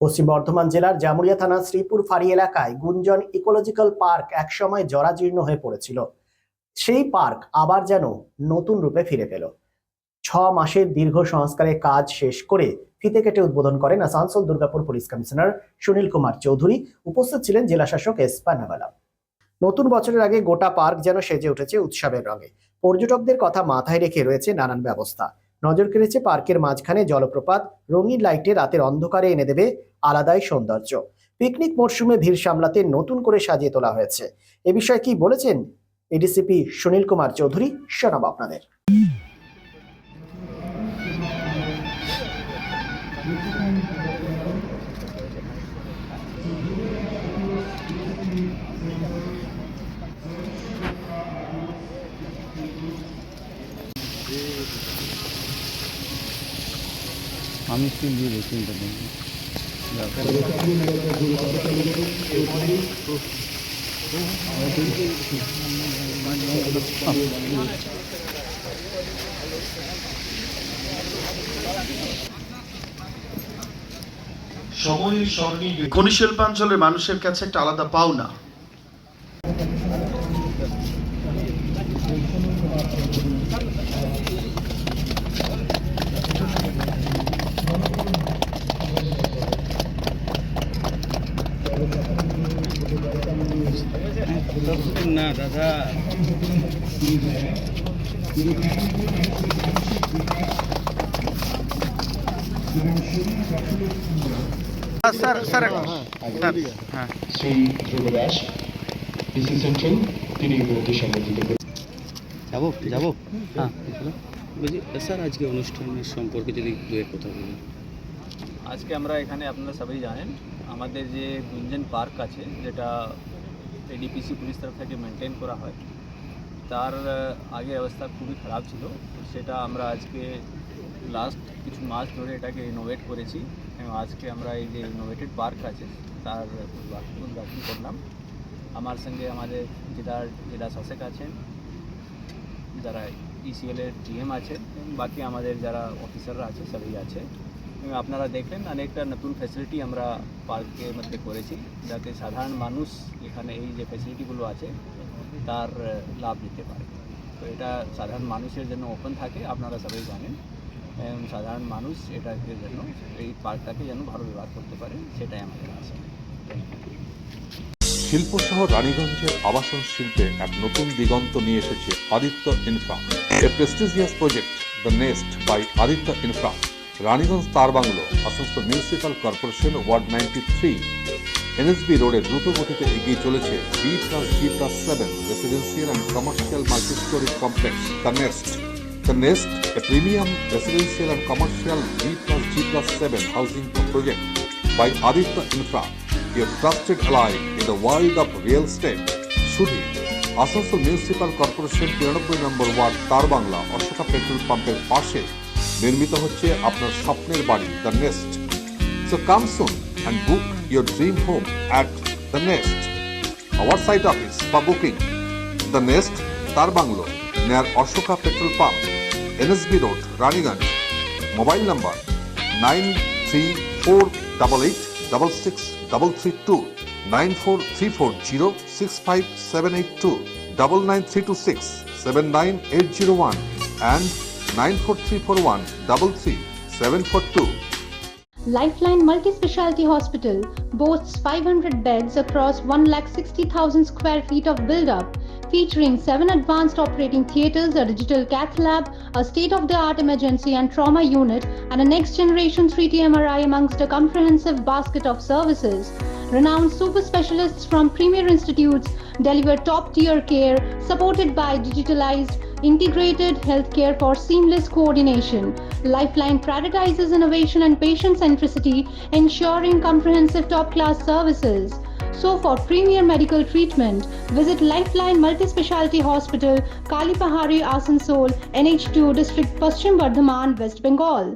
পশ্চিম বর্ধমান জেলার জামুরিয়া থানার শ্রীপুর ফাঁড়ি এলাকায় গুঞ্জন ইকোলজিক্যাল পার্ক একসময় জরাজীর্ণ হয়ে পড়েছিল। সেই পার্ক আবার যেন নতুন রূপে ফিরে পেল। 6 মাসের দীর্ঘ সংস্কারের কাজ শেষ করে ফিতে কেটে উদ্বোধন করেন আসানসোল দুর্গাপুর পুলিশ কমিশনার সুনীল কুমার চৌধুরী। উপস্থিত ছিলেন জেলা শাসক এস পান্নাওয়ালা। নতুন বছরের আগে গোটা পার্ক যেন সেজে উঠেছে উৎসবের রঙে। পর্যটকদের কথা মাথায় রেখে রয়েছে নানান ব্যবস্থা। নজর কেড়েছে পার্কের মাঝখানে জলপ্রপাত, রঙিন লাইটে রাতের অন্ধকারে এনে দেবে আলাদাই সৌন্দর্য। পিকনিক মরশুমে ভিড় সামলাতে নতুন করে সাজিয়ে তোলা হয়েছে। এ বিষয়ে কি বলেছেন এডিসিপি সুনীল কুমার চৌধুরী, শোনাবো আপনাদের। আমি স্টিল দিয়ে দেখি খনি শিল্পাঞ্চলের মানুষের কাছে একটা আলাদা পাওনা। না দাদা, স্যার স্যার হ্যাঁ শ্রী ধ্রুব দাস ডিসি সেন্ট্রাল, তিনি উপলব্ধি সম্বোধিত করেন। যাবো হ্যাঁ বলছি স্যার, আজকে অনুষ্ঠানের সম্পর্কে যদি দু এক কথা বলুন। আজকে আমরা এখানে আপনারা সবাই জানেন আমাদের যে গুঞ্জন পার্ক আছে, যেটা এডিপিসি পুলিশ তরফ থেকে মেনটেন করা হয়, তার আগে অবস্থা খুবই খারাপ ছিল। সেটা আমরা আজকে লাস্ট কিছু মাস ধরে এটাকে রিনোভেট করেছি এবং আজকে আমরা এই যে রিনোভেটেড পার্ক আছে তার উদ্ঘাটন করলাম। আমার সঙ্গে আমাদের জেলা শাসক আছেন, যারা ইসিএলের ডিএম আছে এবং বাকি আমাদের যারা অফিসাররা আছে সবাই আছে। এবং আপনারা দেখলেন অনেকটা নতুন ফ্যাসিলিটি আমরা পার্কের মধ্যে করেছি, যাতে সাধারণ মানুষ এখানে এই যে ফ্যাসিলিটিগুলো আছে তার লাভ নিতে পারে। তো এটা সাধারণ মানুষের জন্য ওপেন থাকে, আপনারা সবাই জানেন, এবং সাধারণ মানুষ এটাকে জন্য এই পার্কটাকে যেন ভালো ব্যবহার করতে পারে, সেটাই আমাদের আশা। শিল্প শহর রানীগঞ্জের আবাসন শিল্পে এক নতুন দিগন্ত নিয়ে এসেছে Aditya Infra, a prestigious project the Nest by Aditya Infra. Raniganj তার bungalow, Asansol municipal corporation, ward 93, NSB রোডে দ্রুত গতিতে এগিয়ে চলেছে B+G+7 residential and commercial multi storey complex the Nest. The Nest, a premium residential and commercial B+G+7 housing project by Aditya Infra, your trusted ally in the world of real estate. শুধু Asansol municipal corporation 93 নম্বর word তার Bangla Ashoka petrol পাম্পের পাশে নির্মিত হচ্ছে আপনার স্বপ্নের বাড়ি the nest. So come soon and book your dream home at the Nest. Our site office for booking the Nest, তার bungalow, near Ashoka Petrol Pump, NSB Road, Raniganj. Mobile number 9348866332, 9434065782, 99326 and 94341 Lifeline Multi-Specialty Hospital boasts 500 beds across 160,000 square feet of build-up, featuring 7 advanced operating theatres, a digital cath lab, a state-of-the-art emergency and trauma unit, and a next-generation 3D MRI amongst a comprehensive basket of services. Renowned super specialists from premier institutes deliver top-tier care, supported by digitalized, integrated healthcare for seamless coordination. Lifeline prioritizes innovation and patient centricity, ensuring comprehensive top-class services. So for premier medical treatment, visit Lifeline Multi-Specialty Hospital, Kalipahari, Asansol, NH2 District, Paschim Bardhaman, West Bengal.